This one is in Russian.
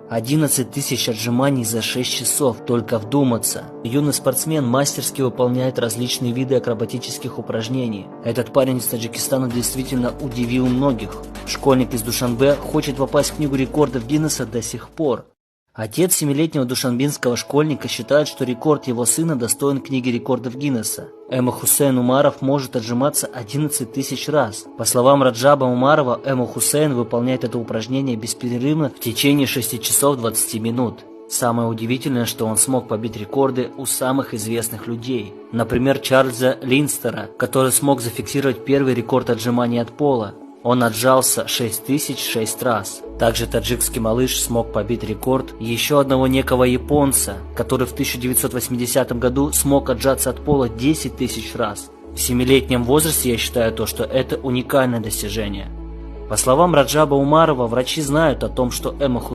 11 тысяч отжиманий за 6 часов, только вдуматься. Юный спортсмен мастерски выполняет различные виды акробатических упражнений. Этот парень из Таджикистана действительно удивил многих. Школьник из Душанбе хочет попасть в книгу рекордов Гиннесса до сих пор. Отец 7-летнего душанбинского школьника считает, что рекорд его сына достоин книги рекордов Гиннесса. Эмо Хусейн Умаров может отжиматься 11 тысяч раз. По словам Раджаба Умарова, Эмо Хусейн выполняет это упражнение бесперерывно в течение 6 часов 20 минут. Самое удивительное, что он смог побить рекорды у самых известных людей. Например, Чарльза Линстера, который смог зафиксировать первый рекорд отжиманий от пола. Он отжался 6006 раз. Также таджикский малыш смог побить рекорд еще одного некого японца, который в 1980 году смог отжаться от пола 10 тысяч раз. В 7-летнем возрасте я считаю то, что это уникальное достижение. По словам Раджаба Умарова, врачи знают о том, что Эмо